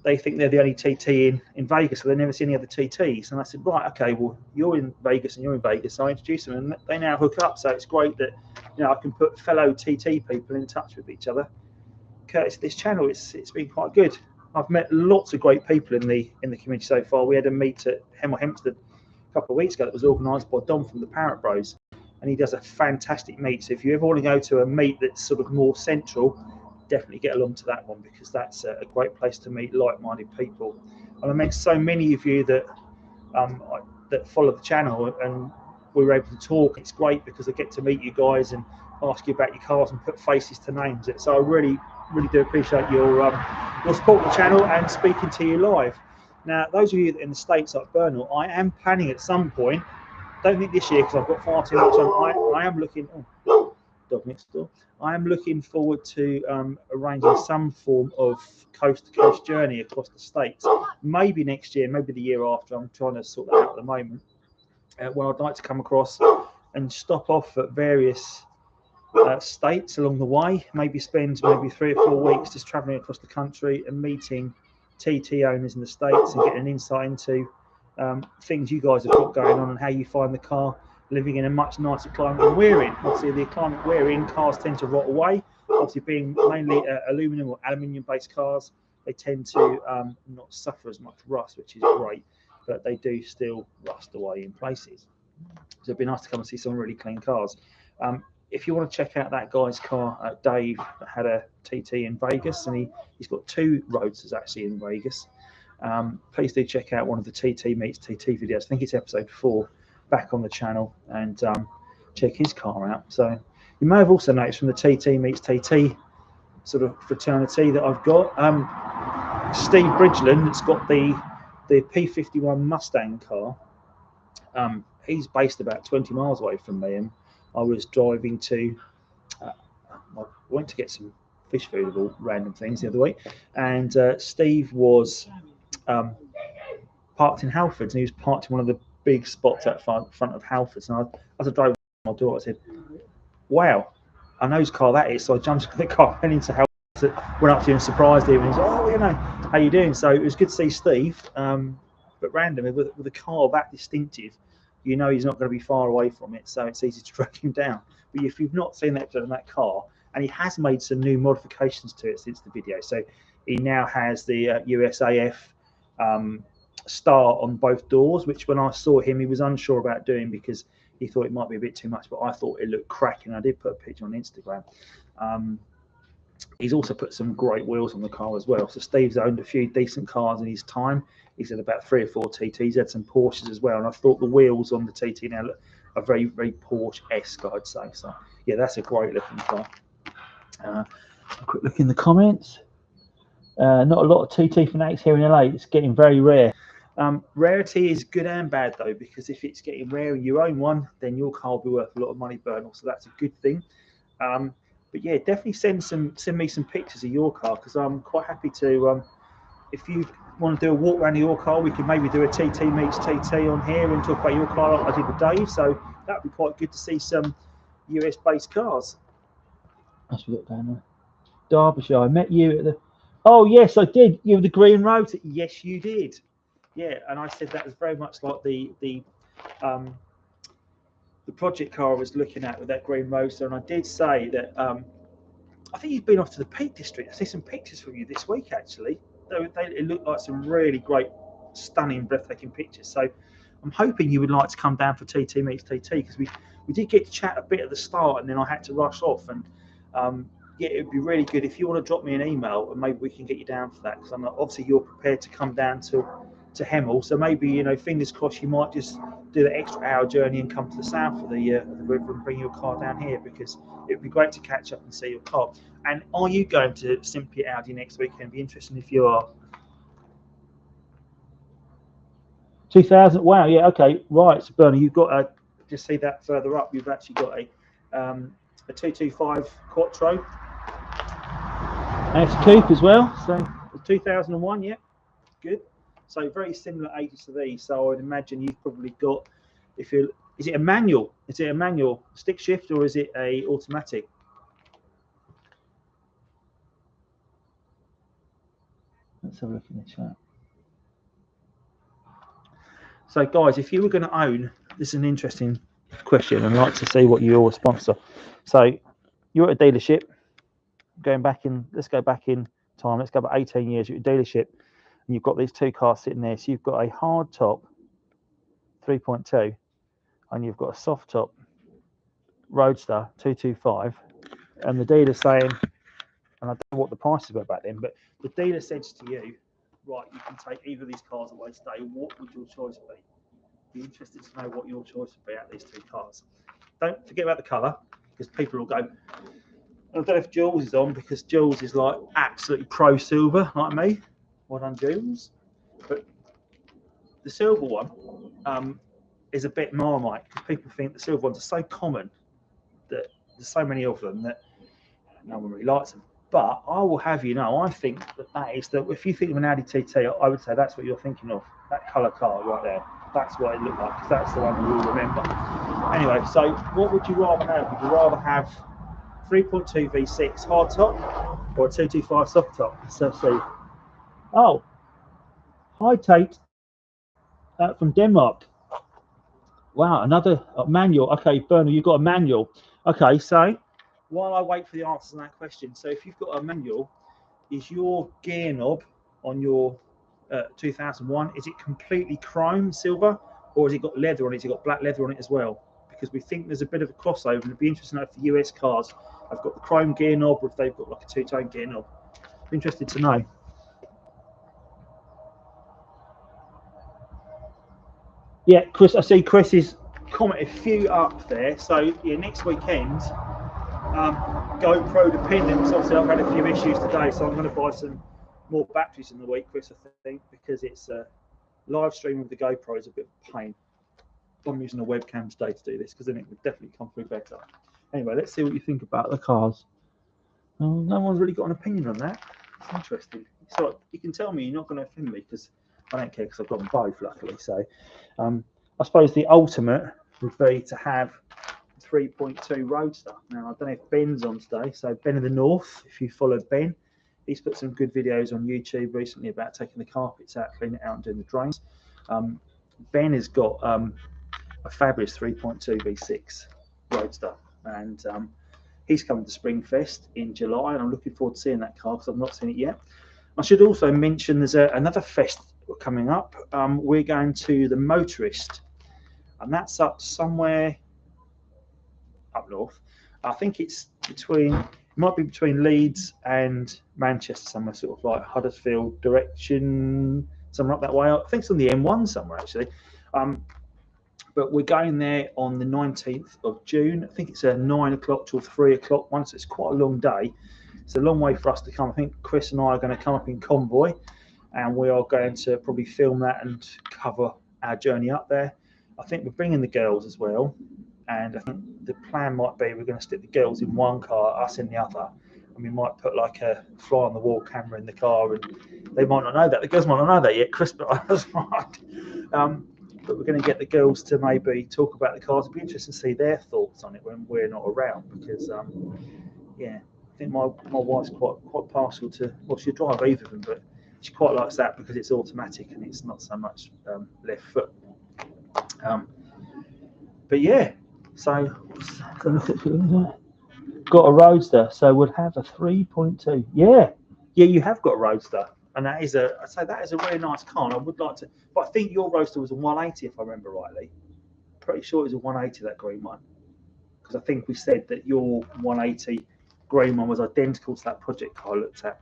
they think they're the only TT in Vegas, so they never see any other TTs. And I said, right, okay, well, you're in Vegas and you're in Vegas. So I introduced them, and they now hook up. So it's great that, you know, I can put fellow TT people in touch with each other. Courtesy of this channel, it's been quite good. I've met lots of great people in the community so far. We had a meet at Hemel Hempstead a couple of weeks ago that was organised by Dom from the Parrot Bros, and he does a fantastic meet. So if you ever want to go to a meet that's sort of more central, definitely get along to that one, because that's a great place to meet like-minded people. And I met so many of you that that follow the channel, and we were able to talk. It's great because I get to meet you guys and ask you about your cars and put faces to names. So I really do appreciate your support of the channel and speaking to you live. Now, those of you that are in the States like Bernal, I am planning at some point, don't think this year because I've got far too much on, I am looking, oh, dog next door. I am looking forward to arranging some form of coast-to-coast journey across the States. Maybe next year, maybe the year after. I'm trying to sort that out at the moment. Where I'd like to come across and stop off at various states along the way. Maybe spend maybe 3 or 4 weeks just travelling across the country and meeting TT owners in the States and getting an insight into things you guys have got going on and how you find the car living in a much nicer climate than we're in. Obviously, the climate we're in, cars tend to rot away. Obviously, being mainly aluminum or aluminium-based cars, they tend to not suffer as much rust, which is great, but they do still rust away in places. So it'd be nice to come and see some really clean cars. If you want to check out that guy's car, Dave, that had a TT in Vegas, and he's got 2 roadsters actually in Vegas. Please do check out one of the TT Meets TT videos. I think it's episode 4 back on the channel, and check his car out. So you may have also noticed from the TT Meets TT sort of fraternity that I've got Steve Bridgeland, that's got the P51 Mustang car. He's based about 20 miles away from me, and I was driving to I went to get some fish food of all random things the other week, and Steve was parked in Halfords, and he was parked in one of the big spots out front of Halfords. And as I drove my door, I said, wow, I know whose car that is. So I jumped in the car, went into Halfords, went up to him and surprised him, and he was like, oh, you know, how you doing? So it was good to see Steve, but randomly with a car that distinctive, you know he's not going to be far away from it, so it's easy to track him down. But if you've not seen that episode of that car, and he has made some new modifications to it since the video, so he now has the USAF star on both doors, which when I saw him, he was unsure about doing because he thought it might be a bit too much, but I thought it looked cracking. I did put a picture on Instagram. He's also put some great wheels on the car as well. So Steve's owned a few decent cars in his time. He's had about 3 or 4 TTs. He's had some Porsches as well, and I thought the wheels on the TT now look are very, very Porsche-esque, I'd say. So yeah, that's a great looking car. A quick look in the comments. Not a lot of TT fanatics here in LA. It's getting very rare. Rarity is good and bad though, because if it's getting rare and you own one, then your car will be worth a lot of money, Bernal. So that's a good thing. But yeah, definitely send me some pictures of your car, because I'm quite happy to. If you want to do a walk around your car, we can maybe do a TT Meets TT on here and talk about your car like I did with Dave. So that'd be quite good to see some US-based cars. That's what we got down there. Derbyshire. I met you at the. Oh yes, I did. You were the green rotor. Yes, you did. Yeah, and I said that was very much like the project car I was looking at with that green roadster, and I did say that I think you've been off to the Peak District. I see some pictures from you this week actually. It looked like some really great, stunning, breathtaking pictures. So I'm hoping you would like to come down for TT Meets TT, because we did get to chat a bit at the start, and then I had to rush off. And yeah, it would be really good if you want to drop me an email, and maybe we can get you down for that, because I'm obviously you're prepared to come down to Hemel, so maybe, you know, fingers crossed, you might just do the extra hour journey and come to the south of the river and bring your car down here, because it would be great to catch up and see your car. And are you going to Simply Audi next weekend? Be interesting if you are. 2000. Wow. Yeah. Okay. Right. So Bernal, you've got a. Just see that further up. You've actually got a 225 Quattro. And it's a coupe as well. So 2001. Yeah. Good. So very similar ages to these. So I would imagine you've probably got. Is it a manual? Is it a manual stick shift, or is it a automatic? Let's have a look in the chat. So guys, if you were going to own, this is an interesting question, and I'd like to see what your response are. So you're at a dealership, going back in, let's go back in time, let's go back 18 years, you're at a dealership, and you've got these two cars sitting there. So you've got a hard top 3.2, and you've got a soft top Roadster 225, and the dealer's saying, and I don't know what the prices were back then, but the dealer says to you, right, you can take either of these cars away today. What would your choice be? Be interested to know what your choice would be out of these two cars. Don't forget about the colour, because people will go, I don't know if Jules is on, because Jules is like absolutely pro silver, like me. Well done, Jules. But the silver one is a bit Marmite, because people think the silver ones are so common that there's so many of them that no one really likes them. But I will have you know, I think that is that if you think of an Audi TT, I would say that's what you're thinking of. That colour car right there. That's what it looked like, because that's the one we all remember. Anyway, so what would you rather have? Would you rather have 3.2 V6 hard top or a 225 soft top? So see. Oh, hi Tate, from Denmark. Wow, another manual. Okay, Bernard, you've got a manual. Okay, so while I wait for the answers on that question, so if you've got a manual, is your gear knob on your 2001, is it completely chrome silver, or has it got leather on it? Has it got black leather on it as well? Because we think there's a bit of a crossover, and it'd be interesting to know if the US cars have got the chrome gear knob, or if they've got like a two-tone gear knob. Be interested to know. Yeah, Chris, I see Chris is commented a few up there. So yeah, next weekend, GoPro dependent. Obviously, I've had a few issues today, so I'm going to buy some more batteries in the week, Chris, I think, because it's live stream with the GoPro is a bit of a pain. I'm using a webcam today to do this, because then it would definitely come through better. Anyway, let's see what you think about the cars. Oh, no one's really got an opinion on that. It's interesting. So you can tell me you're not going to offend me, because I don't care, because I've got them both, luckily. So I suppose the ultimate would be to have 3.2 Roadster. Now, I don't know if Ben's on today. So Ben in the North, if you follow Ben, he's put some good videos on YouTube recently about taking the carpets out, cleaning it out, and doing the drains. Ben has got a fabulous 3.2 V6 Roadster, and he's coming to SpringFest in July, and I'm looking forward to seeing that car, because I've not seen it yet. I should also mention there's another fest coming up. We're going to the Motorist, and that's up somewhere up north. I think it's might be between Leeds and Manchester, somewhere sort of like Huddersfield direction, somewhere up that way. I think it's on the M1 somewhere, actually. But we're going there on the 19th of June. I think it's a 9 o'clock till 3 o'clock one, so it's quite a long day. It's a long way for us to come. I think Chris and I are going to come up in convoy, and we are going to probably film that and cover our journey up there. I think we're bringing the girls as well, and I think the plan might be we're going to stick the girls in one car, us in the other, and we might put like a fly on the wall camera in the car, and they might not know that. The girls might not know that yet, Chris, but I was right. But we're going to get the girls to maybe talk about the cars. It'd be interesting to see their thoughts on it when we're not around, because yeah, I think my wife's quite partial to, well, she'll drive either of them, but she quite likes that because it's automatic and it's not so much left foot. But yeah, so got a Roadster, so we'll have a 3.2. Yeah, you have got a Roadster, and that is I'd say that is a really nice car. And I would like to, but I think your Roadster was a 180 if I remember rightly. Pretty sure it was a 180, that green one, because I think we said that your 180 green one was identical to that project car I looked at.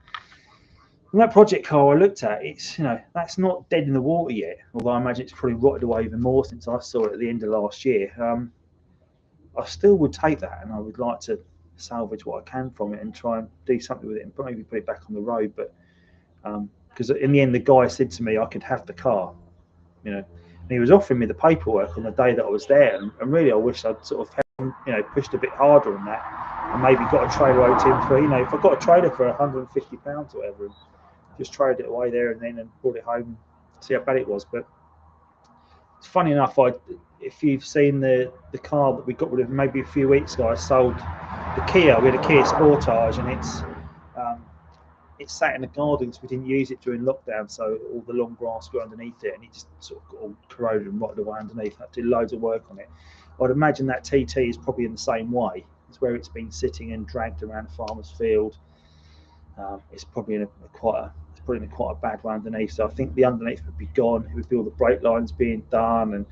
And that project car I looked at, it's, you know, that's not dead in the water yet, although I imagine it's probably rotted away even more since I saw it at the end of last year. I still would take that, and I would like to salvage what I can from it and try and do something with it and maybe put it back on the road. But because in the end, the guy said to me I could have the car, you know, and he was offering me the paperwork on the day that I was there, and really I wish I'd sort of, you know, pushed a bit harder on that and maybe got a trailer out in for, you know, if I got a trailer for £150 or whatever, and just traded it away there and then and brought it home and see how bad it was. But it's funny enough, if you've seen the car that we got rid of maybe a few weeks ago, I sold the Kia. We had a Kia Sportage, and it's it sat in the garden because we didn't use it during lockdown, so all the long grass grew underneath it, and it just sort of got all corroded and rotted away underneath. I had to do loads of work on it. I'd imagine that TT is probably in the same way. It's where it's been sitting and dragged around the farmer's field. It's probably in quite a bad way underneath. So I think the underneath would be gone. It would be all the brake lines being done, and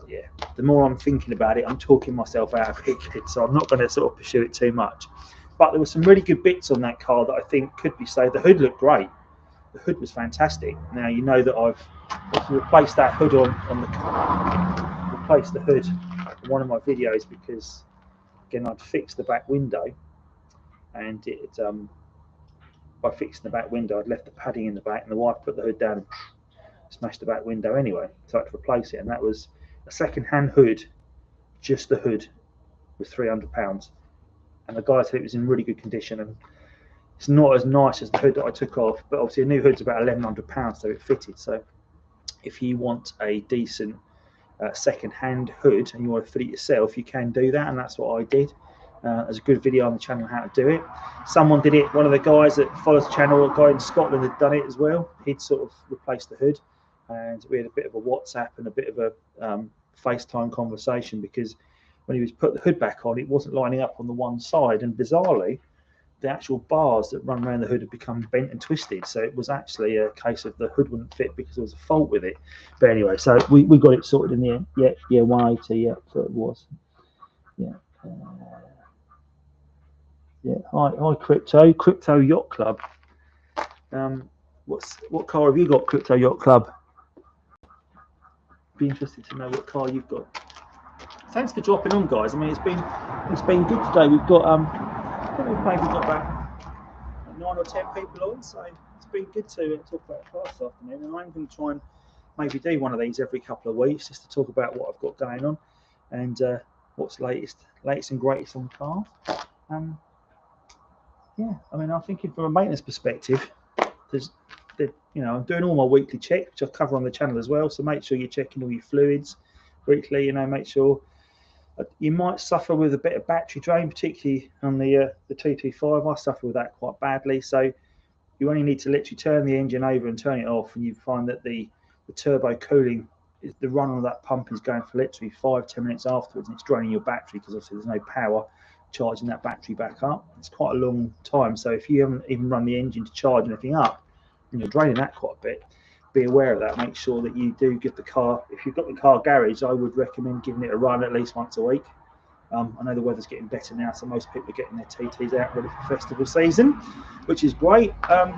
yeah. The more I'm thinking about it, I'm talking myself out of it. So I'm not going to sort of pursue it too much. But there were some really good bits on that car that I think could be saved. The hood looked great. The hood was fantastic. Now you know that I've replaced that hood on the car. Replaced the hood in one of my videos because again I'd fixed the back window, and it by fixing the back window I'd left the padding in the back, and the wife put the hood down and smashed the back window anyway. So I had to replace it, and that was a second-hand hood. Just the hood was £300. And the guy said it was in really good condition, and it's not as nice as the hood that I took off, but obviously a new hood's about £1,100, so it fitted. So if you want a decent second-hand hood and you want to fit it yourself, you can do that, and that's what I did. There's a good video on the channel on how to do it. Someone did it, one of the guys that follows the channel, a guy in Scotland had done it as well. He'd sort of replaced the hood, and we had a bit of a WhatsApp and a bit of a FaceTime conversation, because when he was put the hood back on, it wasn't lining up on the one side, and bizarrely the actual bars that run around the hood had become bent and twisted. So it was actually a case of the hood wouldn't fit because there was a fault with it. But anyway, so we got it sorted in the end. Yeah, 180. Yeah, so it was. Yeah. Yeah. Hi, Crypto Yacht Club. What car have you got, Crypto Yacht Club? Be interested to know what car you've got. Thanks for dropping on, guys. I mean, it's been good today. We've got I think we've maybe got about 9 or 10 people on, so it's been good to talk about the car this afternoon. And I'm going to try and maybe do one of these every couple of weeks, just to talk about what I've got going on and what's latest and greatest on cars. Yeah, I mean, I'm thinking from a maintenance perspective, I'm doing all my weekly checks, which I cover on the channel as well. So make sure you're checking all your fluids weekly. Make sure. You might suffer with a bit of battery drain, particularly on the 225. I suffer with that quite badly. So you only need to literally turn the engine over and turn it off, and you find that the turbo cooling, the run on that pump is going for literally 5-10 minutes afterwards, and it's draining your battery because obviously there's no power charging that battery back up. It's quite a long time. So if you haven't even run the engine to charge anything up, and you're draining that quite a bit, be aware of that. Make sure that you do give the car, if you've got the car garage, I would recommend giving it a run at least once a week. I know the weather's getting better now, so most people are getting their TTs out ready for festival season, which is great. The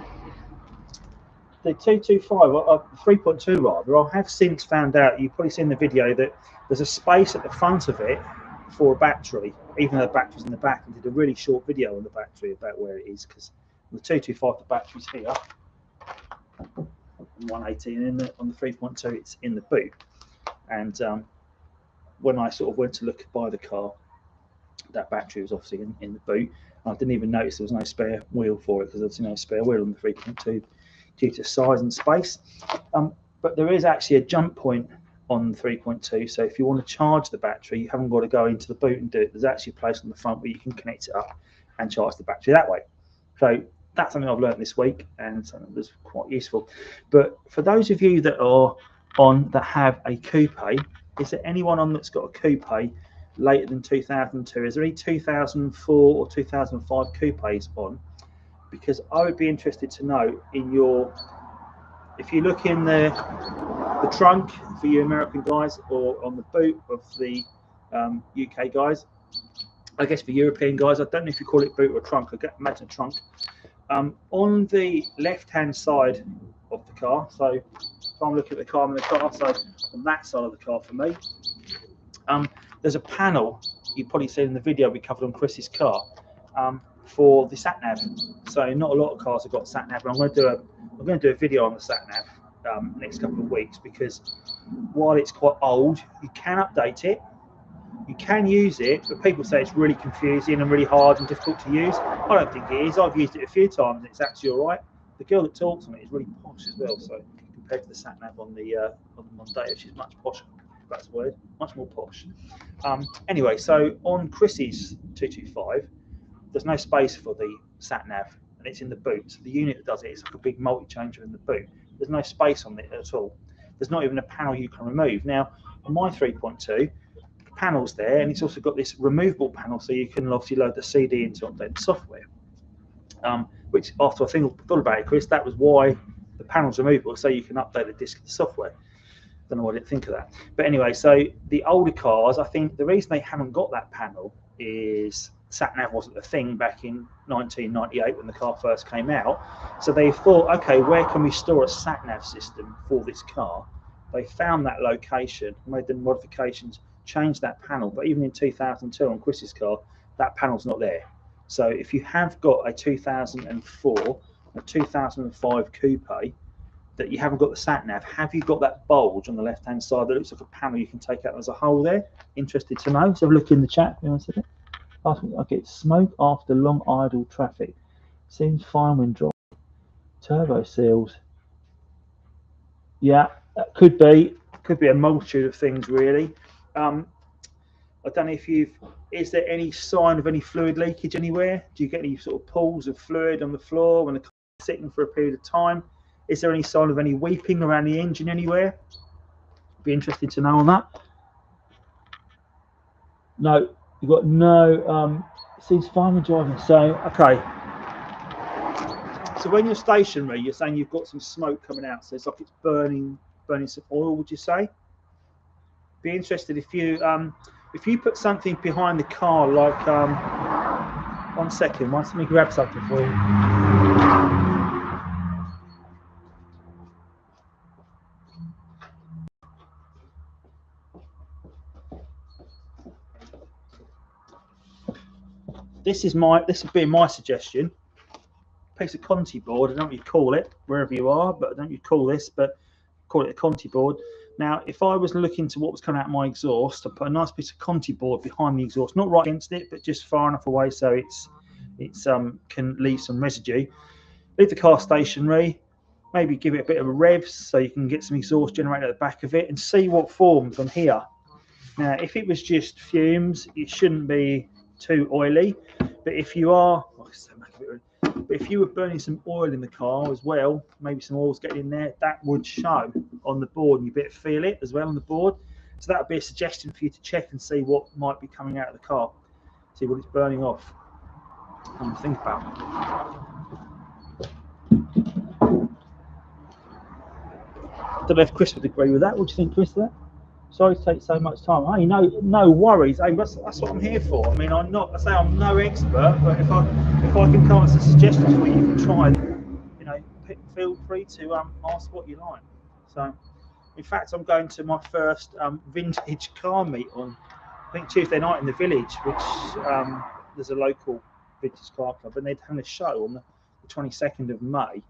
225, 3.2 rather, I have since found out, you've probably seen the video, that there's a space at the front of it for a battery, even though the battery's in the back. I did a really short video on the battery about where it is, because the 225, the battery's here. 118 on the 3.2, it's in the boot. And when I sort of went to look to buy the car, that battery was obviously in the boot. I didn't even notice there was no spare wheel for it, because there's no spare wheel on the 3.2 due to size and space. But there is actually a jump point on the 3.2, so if you want to charge the battery, you haven't got to go into the boot and do it. There's actually a place on the front where you can connect it up and charge the battery that way. So that's something I've learned this week, and something that's quite useful. But for those of you that are on that have a coupe, is there anyone on that's got a coupe later than 2002? Is there any 2004 or 2005 coupes on? Because I would be interested to know if you look in the trunk for you American guys, or on the boot of the UK guys. I guess for European guys, I don't know if you call it boot or trunk. I imagine trunk. On the left-hand side of the car, so if I'm looking at the car in the car, so on that side of the car for me, there's a panel you've probably seen in the video we covered on Chris's car for the sat nav. So not a lot of cars have got sat nav, and I'm going to do a video on the sat nav next couple of weeks, because while it's quite old, you can update it. You can use it, but people say it's really confusing and really hard and difficult to use. I don't think it is. I've used it a few times and it's actually all right. The girl that talks on it is really posh as well. So compared to the sat nav on the Mondeo, she's much posher. If that's the word, much more posh. Anyway, so on Chrissy's 225, there's no space for the sat nav and it's in the boot. So the unit that does it is like a big multi-changer in the boot. There's no space on it at all. There's not even a panel you can remove. Now, on my 3.2, the panel's there, and it's also got this removable panel, so you can obviously load the CD into updated software. Which, after I thought about it, Chris, that was why the panel's removable, so you can update the disk of the software. Don't know why I didn't think of that. But anyway, so the older cars, I think the reason they haven't got that panel is sat-nav wasn't a thing back in 1998 when the car first came out. So they thought, okay, where can we store a sat-nav system for this car? They found that location, made the modifications, changed that panel. But even in 2002 on Chris's car, that panel's not there. So if you have got a 2004, a 2005 coupe that you haven't got the sat-nav, have you got that bulge on the left-hand side that looks like a panel you can take out as a whole there? Interested to know? So have a look in the chat. I get smoke after long idle traffic. Seems fine when driving. Turbo seals. Yeah, that could be a multitude of things really. I don't know if is there any sign of any fluid leakage anywhere? Do you get any sort of pools of fluid on the floor when the car is sitting for a period of time? Is there any sign of any weeping around the engine anywhere? Be interested to know on that. No, you've got no, seems fine when driving. So, okay. So when you're stationary, you're saying you've got some smoke coming out. So it's like it's burning some oil, would you say? Be interested if you put something behind the car, like, 1 second, let me grab something for you. This would be my suggestion. Piece of Conti board, I don't know what you call it, wherever you are, but I don't know what you call this, but call it a Conti board. Now, if I was looking to what was coming out of my exhaust, I put a nice piece of Conti board behind the exhaust, not right against it, but just far enough away so it's can leave some residue. Leave the car stationary, maybe give it a bit of a revs so you can get some exhaust generated at the back of it and see what forms on here. Now, if it was just fumes, it shouldn't be too oily, but if you are, but if you were burning some oil in the car as well, maybe some oil's getting in there, that would show on the board, and you better feel it as well on the board. So that would be a suggestion for you to check and see what might be coming out of the car, see what it's burning off. And think about it. I don't know if Chris would agree with that. What do you think, Chris, of that? Sorry to take so much time. Hey, no worries. Hey, that's what I'm here for. I mean, I'm no expert, but if I can come up with some suggestions for you, you can try. You know, feel free to ask what you like. So, in fact, I'm going to my first vintage car meet on, I think, Tuesday night in the village, which there's a local vintage car club, and they're having a show on the 22nd of May.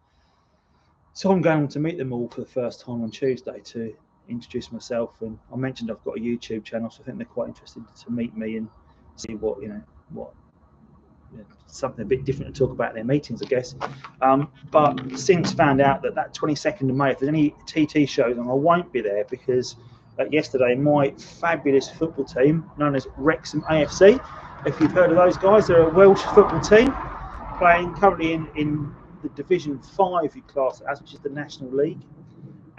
So I'm going to meet them all for the first time on Tuesday to introduce myself, and I mentioned I've got a YouTube channel, so I think they're quite interested to meet me and see what something a bit different to talk about in their meetings, I guess. But since found out that 22nd of May, if there's any TT shows, and I won't be there because yesterday my fabulous football team, known as Wrexham AFC, if you've heard of those guys, they're a Welsh football team playing currently in the Division 5 class, which is the National League.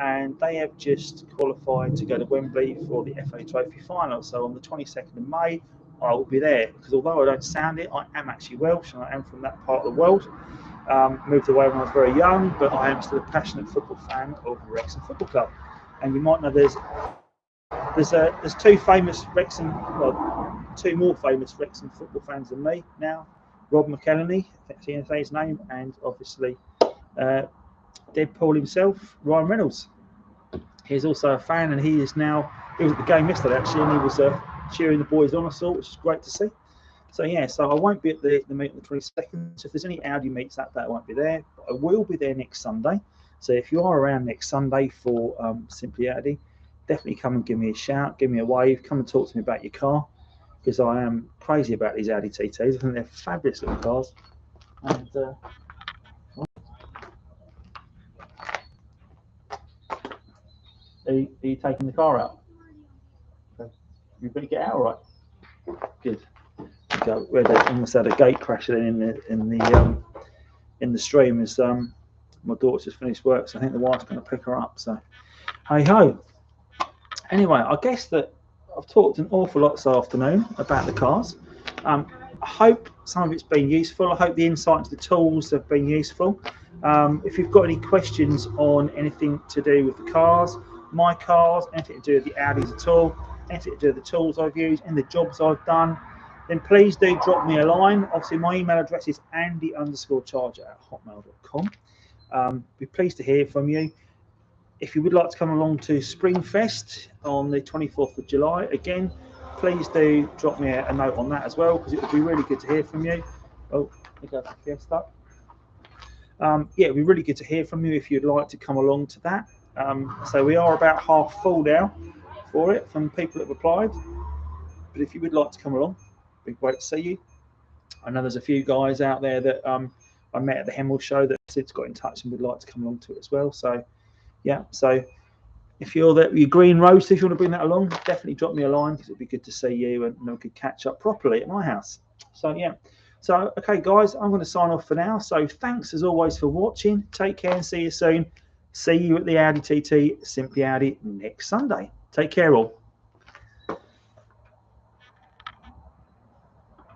And they have just qualified to go to Wembley for the FA Trophy final. So on the 22nd of May, I will be there, because although I don't sound it, I am actually Welsh, and I am from that part of the world. Moved away when I was very young, but I am still a passionate football fan of Wrexham Football Club. And you might know there's two more famous Wrexham football fans than me now. Rob McElhenney, that's his name, and obviously Deadpool himself, Ryan Reynolds. He's also a fan, and he was at the game yesterday actually, and he was cheering the boys on, I saw, which is great to see. So yeah, so I won't be at the meet on the 22nd. So if there's any Audi meets that day, I won't be there, but I will be there next Sunday. So if you are around next Sunday for Simply Audi, definitely come and give me a shout, give me a wave, come and talk to me about your car, because I am crazy about these Audi TTs. I think they're fabulous little cars. And are you taking the car out? Okay. You better get out, all right? Good. We almost had a gate crash then in in the stream as my daughter's just finished work, so I think the wife's going to pick her up. So hey ho. Anyway, I guess that I've talked an awful lot this afternoon about the cars. I hope some of it's been useful. I hope the insight into the tools have been useful. If you've got any questions on anything to do with the cars, my cars, anything to do with the Audis at all, anything to do with the tools I've used and the jobs I've done, then please do drop me a line. Obviously, my email address is andy_charger@hotmail.com. Be pleased to hear from you. If you would like to come along to SpringFest on the 24th of July, again, please do drop me a note on that as well, because it would be really good to hear from you. Oh, there goes the Fiesta. Yeah, it'd be really good to hear from you if you'd like to come along to that. So we are about half full now for it from people that have applied. But if you would like to come along, it'd be great to see you. I know there's a few guys out there that I met at the Hemel show that Sid's got in touch and would like to come along to it as well. So yeah, so if you're green roaster, if you want to bring that along, definitely drop me a line, because it'd be good to see you and we could catch up properly at my house. So yeah, so okay guys, I'm going to sign off for now. So thanks as always for watching. Take care and see you soon. See you at the Audi TT Simply Audi next Sunday. Take care all.